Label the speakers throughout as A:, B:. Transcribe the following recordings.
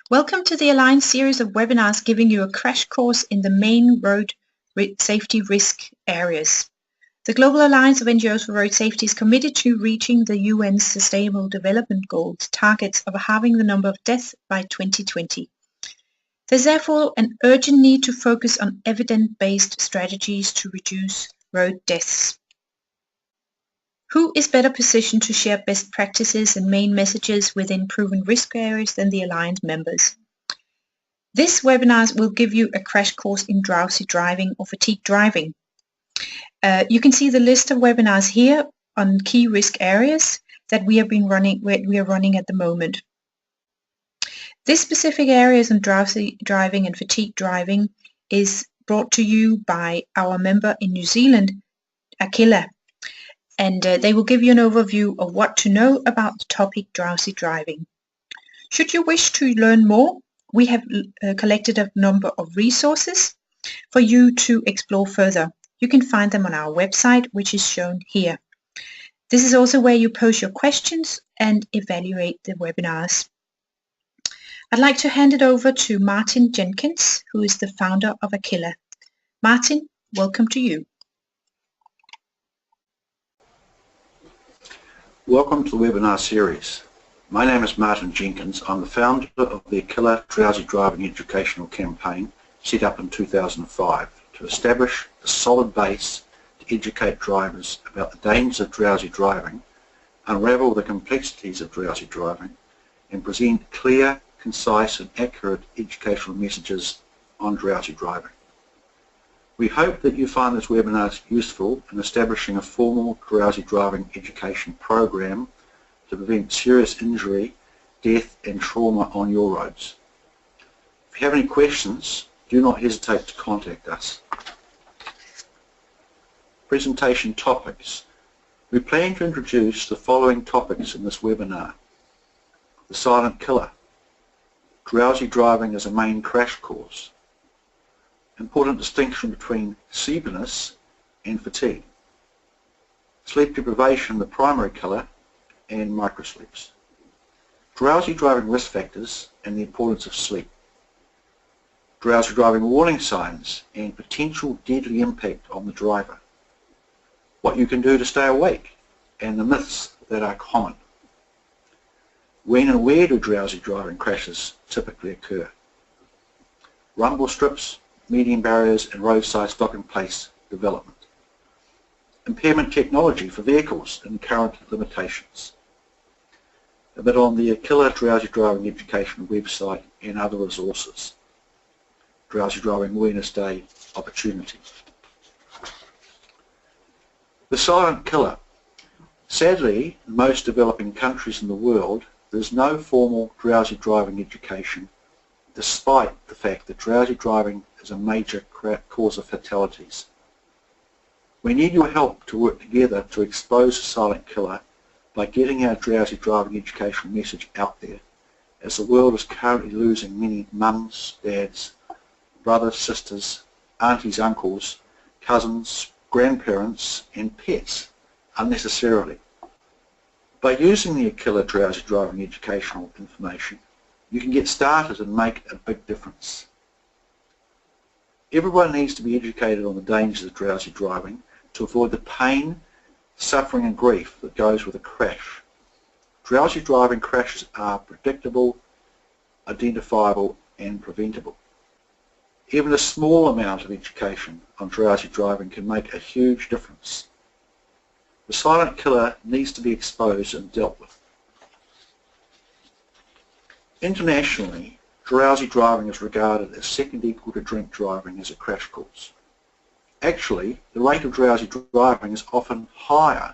A: Welcome to the Aligned series of webinars giving you a crash course in the main road safety risk areas. The Global Alliance of NGOs for Road Safety is committed to reaching the UN's Sustainable Development Goals targets of halving the number of deaths by 2020. There's therefore an urgent need to focus on evidence-based strategies to reduce road deaths. Who is better positioned to share best practices and main messages within proven risk areas than the Alliance members? This webinar will give you a crash course in drowsy driving or fatigue driving. You can see the list of webinars here on key risk areas that we are running at the moment. This specific areas on drowsy driving and fatigue driving is brought to you by our member in New Zealand, Akilla. And they will give you an overview of what to know about the topic drowsy driving. Should you wish to learn more, we have collected a number of resources for you to explore further. You can find them on our website, which is shown here. This is also where you post your questions and evaluate the webinars. I'd like to hand it over to Martin Jenkins, who is the founder of Akilla. Martin, welcome to you.
B: Welcome to the webinar series. My name is Martin Jenkins. I'm the founder of the Akilla Drowsy Driving Educational Campaign, set up in 2005 to establish a solid base to educate drivers about the dangers of drowsy driving, unravel the complexities of drowsy driving, and present clear, concise and accurate educational messages on drowsy driving. We hope that you find this webinar useful in establishing a formal drowsy driving education program to prevent serious injury, death and trauma on your roads. If you have any questions, do not hesitate to contact us. Presentation topics. We plan to introduce the following topics in this webinar. The silent killer. Drowsy driving as a main crash cause. Important distinction between sleepiness and fatigue. Sleep deprivation, the primary killer, and microsleeps. Drowsy driving risk factors and the importance of sleep. Drowsy driving warning signs and potential deadly impact on the driver. What you can do to stay awake and the myths that are common. When and where do drowsy driving crashes typically occur? Rumble strips, median barriers and roadside stopping place development. Impairment technology for vehicles and current limitations. A bit on the Akilla Drowsy Driving Education website and other resources. Drowsy Driving Awareness Day opportunity. The silent killer. Sadly, in most developing countries in the world, there's no formal drowsy driving education, despite the fact that drowsy driving is a major cause of fatalities. We need your help to work together to expose the silent killer by getting our drowsy driving educational message out there, as the world is currently losing many mums, dads, brothers, sisters, aunties, uncles, cousins, grandparents and pets unnecessarily. By using the Akilla Drowsy Driving educational information, you can get started and make a big difference. Everyone needs to be educated on the dangers of drowsy driving to avoid the pain, suffering and grief that goes with a crash. Drowsy driving crashes are predictable, identifiable and preventable. Even a small amount of education on drowsy driving can make a huge difference. The silent killer needs to be exposed and dealt with. Internationally, drowsy driving is regarded as second equal to drink driving as a crash cause. Actually, the rate of drowsy driving is often higher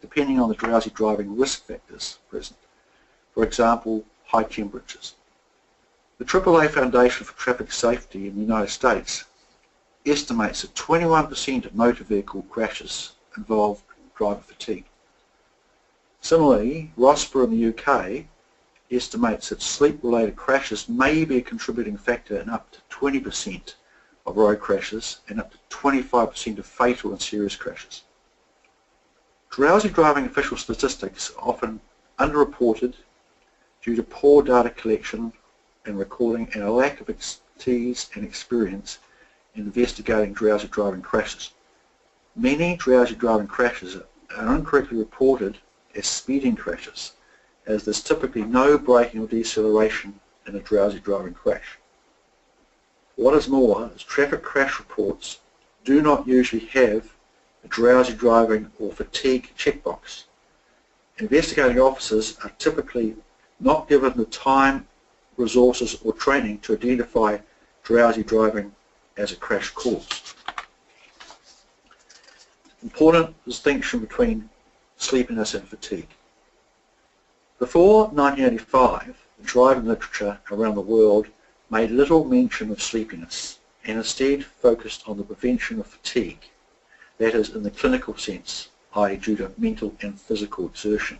B: depending on the drowsy driving risk factors present. For example, high temperatures. The AAA Foundation for Traffic Safety in the United States estimates that 21% of motor vehicle crashes involve driver fatigue. Similarly, RSP'S in the UK estimates that sleep-related crashes may be a contributing factor in up to 20% of road crashes and up to 25% of fatal and serious crashes. Drowsy driving official statistics are often underreported due to poor data collection in recalling and a lack of expertise and experience in investigating drowsy driving crashes. Many drowsy driving crashes are incorrectly reported as speeding crashes, as there's typically no braking or deceleration in a drowsy driving crash. What is more, is traffic crash reports do not usually have a drowsy driving or fatigue checkbox. Investigating officers are typically not given the time, resources or training to identify drowsy driving as a crash cause. Important distinction between sleepiness and fatigue. Before 1985, the driving literature around the world made little mention of sleepiness and instead focused on the prevention of fatigue, that is in the clinical sense, i.e. due to mental and physical exertion.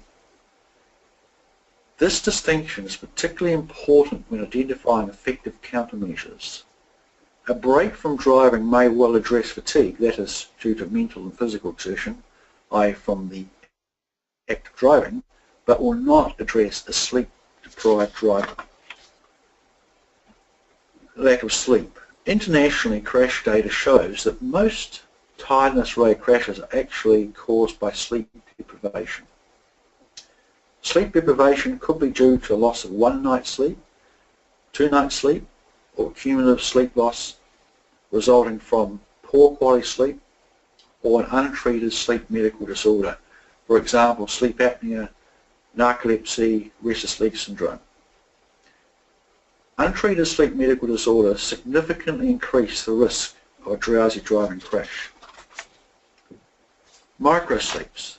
B: This distinction is particularly important when identifying effective countermeasures. A break from driving may well address fatigue, that is due to mental and physical exertion, i.e. from the act of driving, but will not address a sleep-deprived driver. Lack of sleep. Internationally, crash data shows that most tiredness-related crashes are actually caused by sleep deprivation. Sleep deprivation could be due to a loss of 1 night's sleep, 2 nights' sleep, or cumulative sleep loss resulting from poor quality sleep or an untreated sleep medical disorder, for example sleep apnea, narcolepsy, restless leg syndrome. Untreated sleep medical disorders significantly increase the risk of a drowsy driving crash. Microsleeps.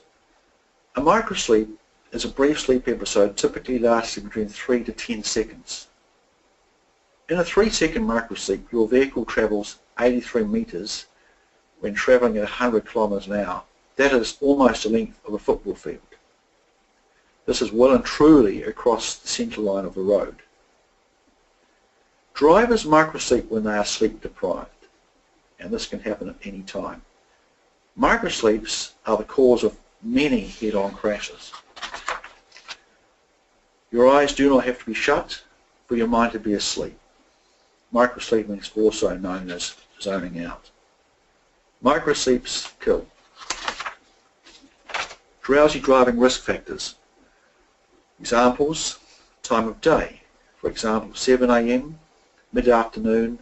B: A microsleep is a brief sleep episode typically lasting between 3 to 10 seconds. In a 3-second microsleep, your vehicle travels 83 metres when travelling at 100 kilometres an hour. That is almost the length of a football field. This is well and truly across the centre line of the road. Drivers microsleep when they are sleep deprived, and this can happen at any time. Microsleeps are the cause of many head-on crashes. Your eyes do not have to be shut for your mind to be asleep. Microsleeping is also known as zoning out. Microsleeps kill. Drowsy driving risk factors. Examples: time of day, for example 7 AM, mid-afternoon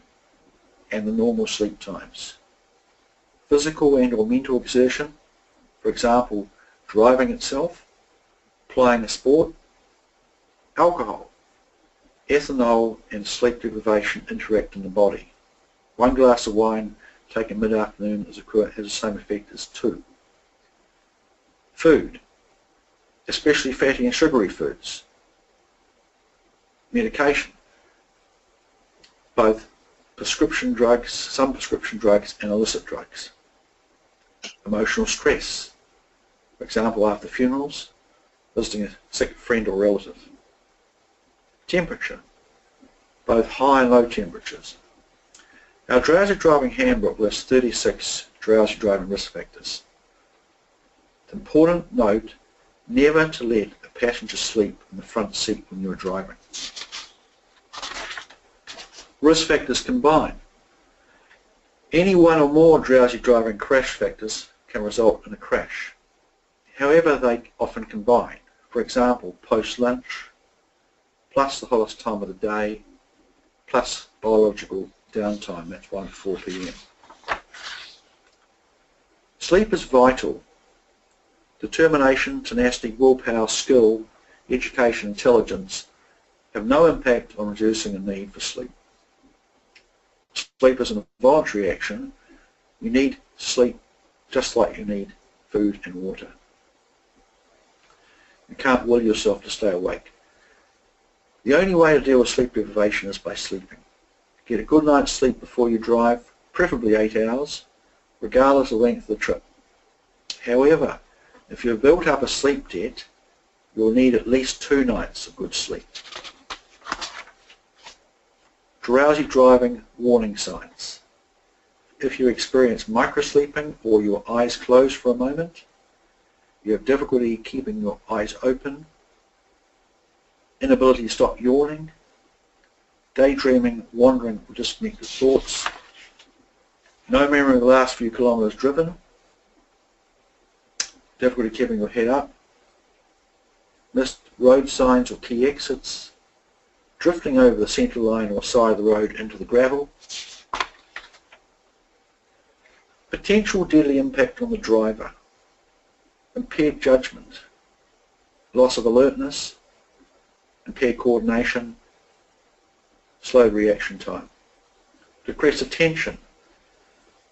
B: and the normal sleep times. Physical and or mental exertion, for example driving itself, playing a sport. Alcohol. Ethanol and sleep deprivation interact in the body. 1 glass of wine taken mid-afternoon has the same effect as 2. Food, especially fatty and sugary foods. Medication, both prescription drugs, some prescription drugs and illicit drugs. Emotional stress, for example after funerals, visiting a sick friend or relative. Temperature, both high and low temperatures. Our drowsy driving handbook lists 36 drowsy driving risk factors. It's important note never to let a passenger sleep in the front seat when you're driving. Risk factors combine. Any one or more drowsy driving crash factors can result in a crash. However, they often combine. For example, post-lunch, plus the hottest time of the day, plus biological downtime, that's 1 to 4 PM. Sleep is vital. Determination, tenacity, willpower, skill, education, intelligence have no impact on reducing the need for sleep. Sleep is an involuntary action. You need sleep just like you need food and water. You can't will yourself to stay awake. The only way to deal with sleep deprivation is by sleeping. Get a good night's sleep before you drive, preferably 8 hours, regardless of the length of the trip. However, if you've built up a sleep debt, you'll need at least 2 nights of good sleep. Drowsy driving warning signs. If you experience microsleeping or your eyes close for a moment, you have difficulty keeping your eyes open, inability to stop yawning, daydreaming, wandering or disconnected thoughts, no memory of the last few kilometres driven, difficulty keeping your head up, missed road signs or key exits, drifting over the centre line or side of the road into the gravel, potential deadly impact on the driver, impaired judgment, loss of alertness, impaired coordination, slowed reaction time, decreased attention.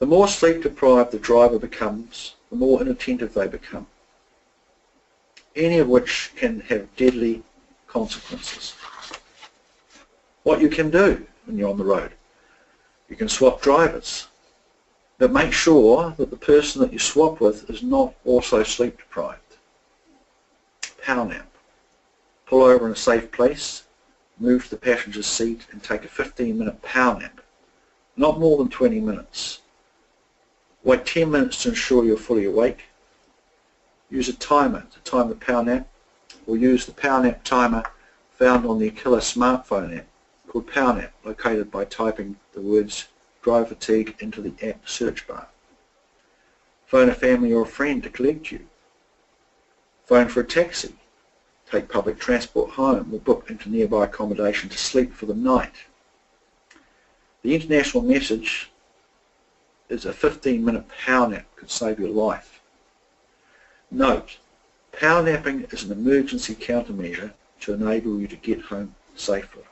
B: The more sleep deprived the driver becomes, the more inattentive they become, any of which can have deadly consequences. What you can do when you're on the road, you can swap drivers, but make sure that the person that you swap with is not also sleep deprived. Power nap. Pull over in a safe place, move to the passenger's seat and take a 15-minute power nap, not more than 20 minutes. Wait 10 minutes to ensure you're fully awake. Use a timer to time the power nap, or use the power nap timer found on the Akilla smartphone app called POWERNAP, located by typing the words drive fatigue into the app search bar. Phone a family or a friend to collect you. Phone for a taxi. Take public transport home or book into nearby accommodation to sleep for the night. The international message is a 15-minute power nap could save your life. Note, power napping is an emergency countermeasure to enable you to get home safely.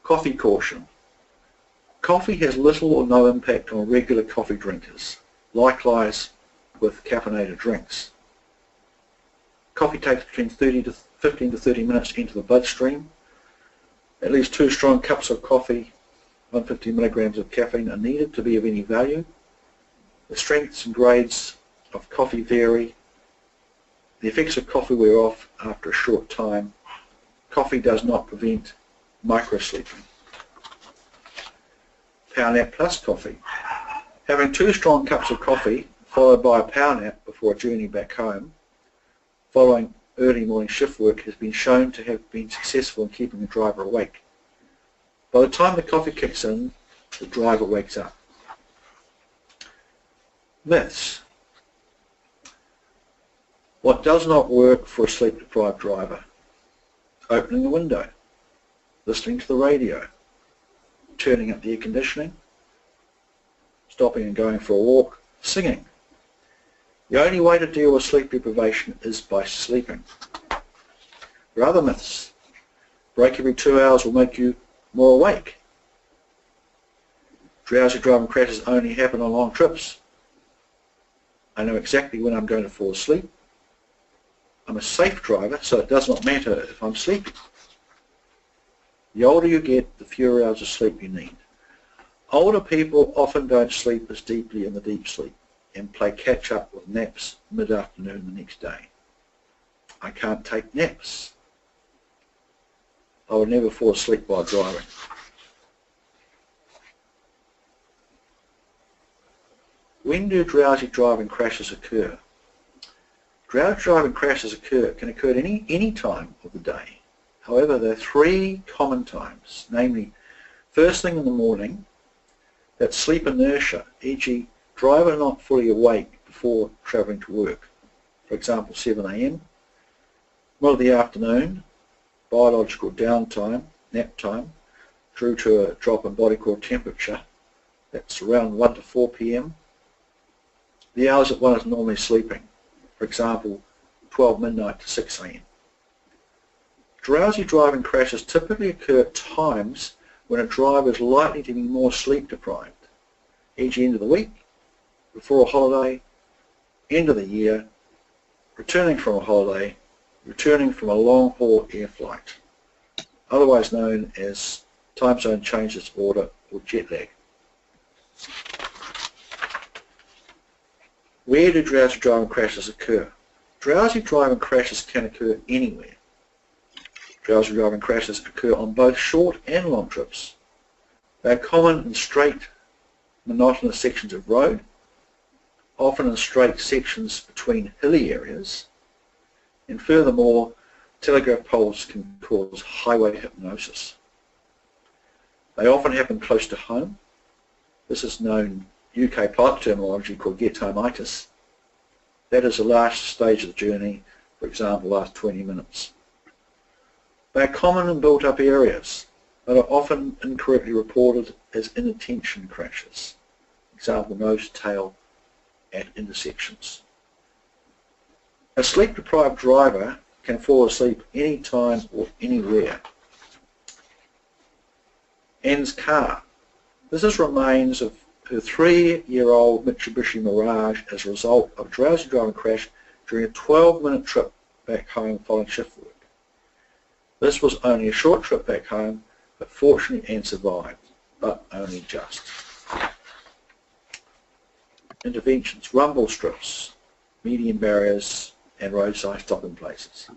B: Coffee caution. Coffee has little or no impact on regular coffee drinkers, likewise with caffeinated drinks. Coffee takes between 15 to 30 minutes to enter the bloodstream. At least 2 strong cups of coffee, 150 milligrams of caffeine are needed to be of any value. The strengths and grades of coffee vary. The effects of coffee wear off after a short time. Coffee does not prevent microsleeping. Power nap plus coffee. Having 2 strong cups of coffee followed by a power nap before a journey back home following early morning shift work has been shown to have been successful in keeping the driver awake. By the time the coffee kicks in, the driver wakes up. Myths. What does not work for a sleep-deprived driver? Opening the window, listening to the radio, turning up the air conditioning, stopping and going for a walk, singing. The only way to deal with sleep deprivation is by sleeping. There are other myths. Break every 2 hours will make you more awake. Drowsy driving crashes only happen on long trips. I know exactly when I'm going to fall asleep. I'm a safe driver, so it does not matter if I'm sleepy. The older you get, the fewer hours of sleep you need. Older people often don't sleep as deeply in the deep sleep and play catch up with naps mid-afternoon the next day. I can't take naps. I would never fall asleep while driving. When do drowsy driving crashes occur? Drowsy driving crashes can occur at any time of the day. However, there are 3 common times, namely, first thing in the morning, that's sleep inertia, e.g. driver not fully awake before travelling to work, for example 7 AM, middle of the afternoon, biological downtime, nap time, due to a drop in body core temperature, that's around 1 to 4 PM, the hours that one is normally sleeping, for example 12 midnight to 6 AM. Drowsy driving crashes typically occur at times when a driver is likely to be more sleep deprived, e.g. end of the week, before a holiday, end of the year, returning from a holiday, returning from a long-haul air flight, otherwise known as time zone change disorder or jet lag. Where do drowsy driving crashes occur? Drowsy driving crashes can occur anywhere. Drowsy driving crashes occur on both short and long trips. They are common in straight, monotonous sections of road, often in straight sections between hilly areas, and furthermore, telegraph poles can cause highway hypnosis. They often happen close to home. This is known UK pilot terminology called get-home-itis. That is the last stage of the journey, for example, last 20 minutes. They are common in built-up areas, but are often incorrectly reported as inattention crashes. Example, nose, tail at intersections. A sleep-deprived driver can fall asleep anytime or anywhere. Anne's car. This is remains of her 3-year-old Mitsubishi Mirage as a result of a drowsy driving crash during a 12-minute trip back home following shift work. This was only a short trip back home, but fortunately Anne survived, but only just. Interventions, rumble strips, median barriers and roadside stopping places.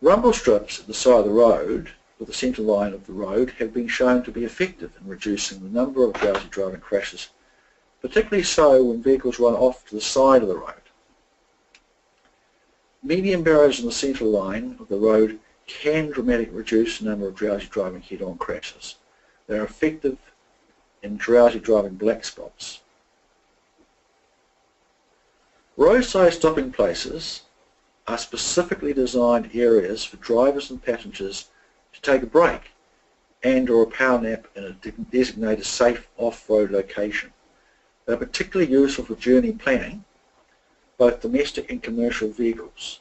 B: Rumble strips at the side of the road or the centre line of the road have been shown to be effective in reducing the number of drowsy driving crashes, particularly so when vehicles run off to the side of the road. Median barriers in the centre line of the road can dramatically reduce the number of drowsy driving head-on crashes. They are effective in drowsy driving black spots. Roadside stopping places are specifically designed areas for drivers and passengers to take a break and or a power nap in a designated safe off-road location. They are particularly useful for journey planning, both domestic and commercial vehicles.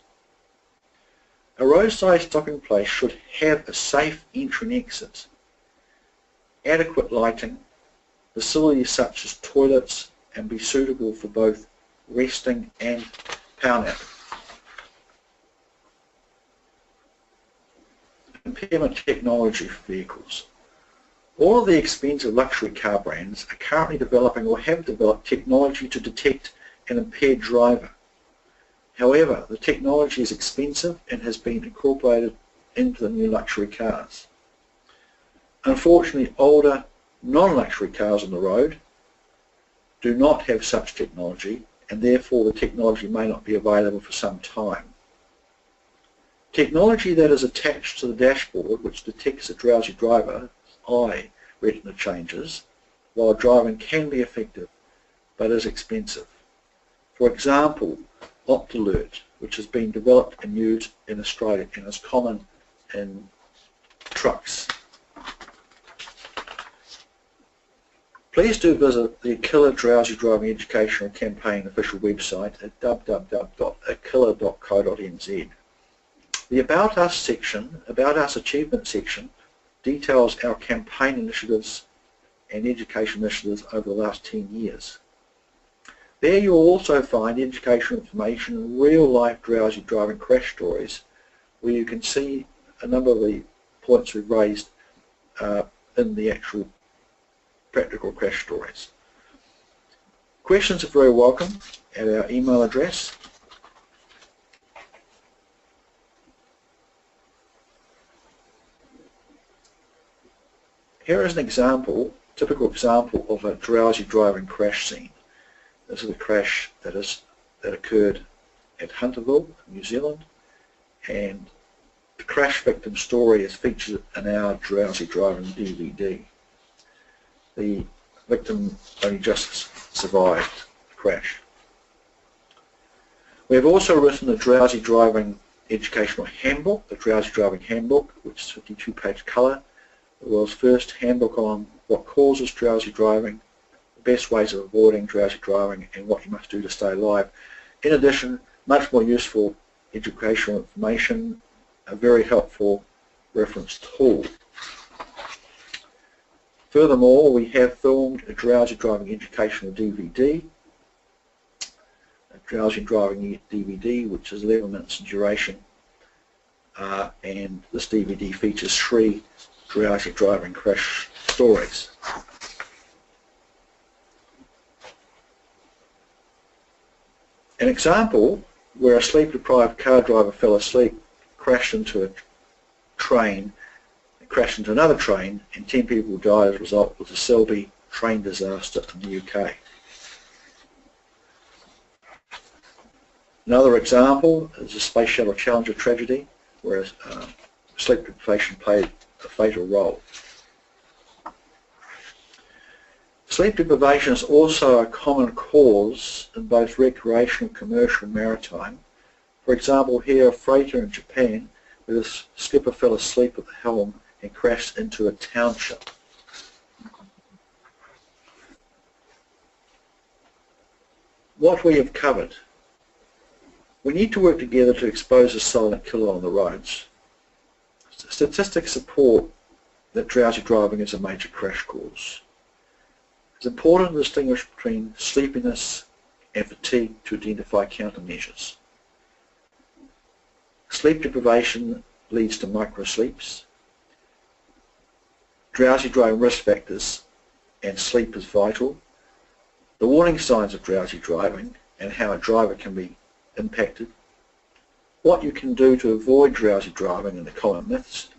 B: A roadside stopping place should have a safe entry and exit, adequate lighting, facilities such as toilets, and be suitable for both resting and power napping. Impairment technology for vehicles. All of the expensive luxury car brands are currently developing or have developed technology to detect an impaired driver. However, the technology is expensive and has been incorporated into the new luxury cars. Unfortunately, older non-luxury cars on the road do not have such technology, and therefore the technology may not be available for some time. Technology that is attached to the dashboard, which detects a drowsy driver's eye retina changes while driving, can be effective but is expensive. For example, OptAlert, which has been developed and used in Australia and is common in trucks. Please do visit the Akilla Drowsy Driving Educational Campaign official website at www.akilla.co.nz. The About Us section, About Us Achievement section, details our campaign initiatives and education initiatives over the last 10 years. There you will also find educational information and real-life drowsy driving crash stories where you can see a number of the points we've raised in the actual practical crash stories. Questions are very welcome at our email address. Here is an example, typical example of a drowsy driving crash scene. This is a crash that occurred at Hunterville, New Zealand, and the crash victim story is featured in our Drowsy Driving DVD. The victim only just survived the crash. We have also written the Drowsy Driving Educational Handbook, the Drowsy Driving Handbook, which is 52-page colour, the world's first handbook on what causes drowsy driving, the best ways of avoiding drowsy driving, and what you must do to stay alive. In addition, much more useful educational information, a very helpful reference tool. Furthermore, we have filmed a Drowsy Driving Educational DVD, a Drowsy Driving DVD which is 11 minutes in duration, and this DVD features 3 drowsy driving crash stories. An example where a sleep-deprived car driver fell asleep, crashed into a train, crashed into another train, and 10 people died as a result of the Selby train disaster in the UK. Another example is the Space Shuttle Challenger tragedy, where sleep deprivation played a fatal role. Sleep deprivation is also a common cause in both recreational, commercial and maritime. For example, here a freighter in Japan where the skipper fell asleep at the helm and crashed into a township. What we have covered. We need to work together to expose the silent killer on the roads. Statistics support that drowsy driving is a major crash cause. It's important to distinguish between sleepiness and fatigue to identify countermeasures. Sleep deprivation leads to microsleeps. Drowsy driving risk factors and sleep is vital. The warning signs of drowsy driving and how a driver can be impacted. What you can do to avoid drowsy driving and the common myths.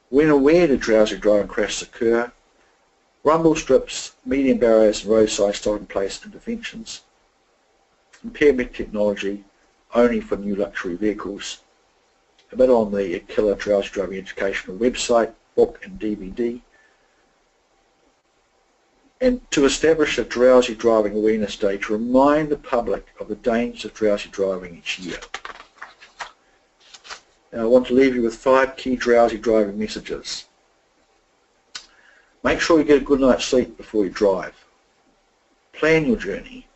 B: When and where do drowsy driving crashes occur? Rumble strips, median barriers and roadside stopping place interventions. Impairment technology only for new luxury vehicles. A bit on the Akilla Drowsy Driving Educational website, book and DVD. And to establish a Drowsy Driving Awareness Day to remind the public of the dangers of drowsy driving each year. Now I want to leave you with 5 key drowsy driving messages. Make sure you get a good night's sleep before you drive. Plan your journey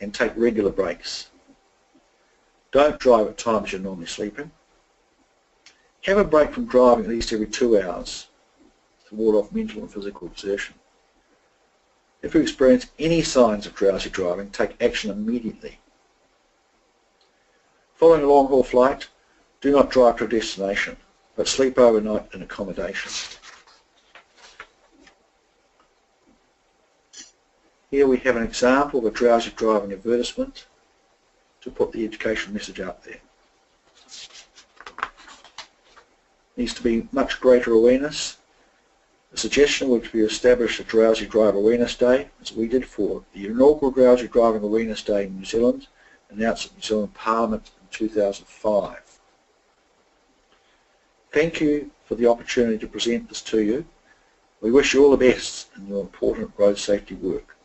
B: and take regular breaks. Don't drive at times you're normally sleeping. Have a break from driving at least every 2 hours to ward off mental and physical exertion. If you experience any signs of drowsy driving, take action immediately. Following a long-haul flight, do not drive to a destination, but sleep overnight in accommodation. Here we have an example of a drowsy driving advertisement to put the education message out there. Needs to be much greater awareness. The suggestion would be to establish a Drowsy Drive Awareness Day, as we did for the inaugural Drowsy Driving Awareness Day in New Zealand, announced at New Zealand Parliament in 2005. Thank you for the opportunity to present this to you. We wish you all the best in your important road safety work.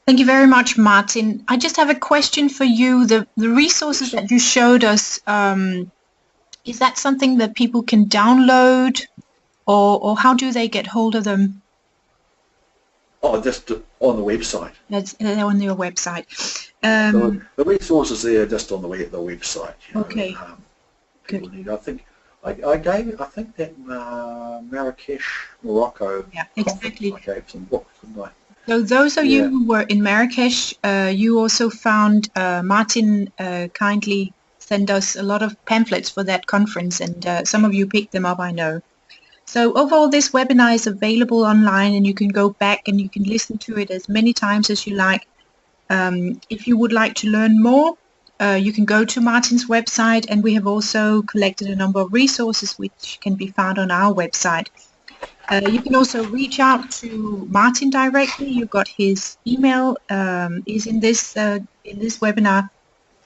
A: Thank you very much, Martin. I just have a question for you. The resources that you showed us, is that something that people can download, or how do they get hold of them?
B: Oh, just on the website.
A: That's on your website.
B: So the resources there are just on the website. You know,
A: okay.
B: People need. I think I gave. I think that Marrakesh, Morocco.
A: Yeah, exactly.
B: I gave some books, didn't I?
A: So those of you who were in Marrakesh, you also found Martin kindly sent us a lot of pamphlets for that conference, and some of you picked them up, I know. So overall, this webinar is available online, and you can go back and you can listen to it as many times as you like. If you would like to learn more, you can go to Martin's website, and we have also collected a number of resources which can be found on our website. You can also reach out to Martin directly. You've got his email is in this webinar.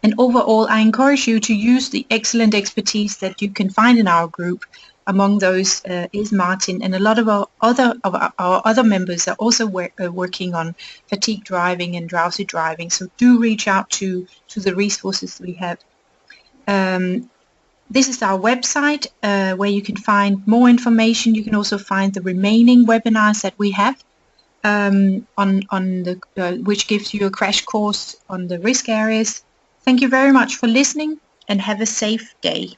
A: And overall, I encourage you to use the excellent expertise that you can find in our group. Among those is Martin, and a lot of our other members are also working on fatigue driving and drowsy driving. So do reach out to the resources we have. This is our website where you can find more information. You can also find the remaining webinars that we have which gives you a crash course on the risk areas. Thank you very much for listening, and have a safe day.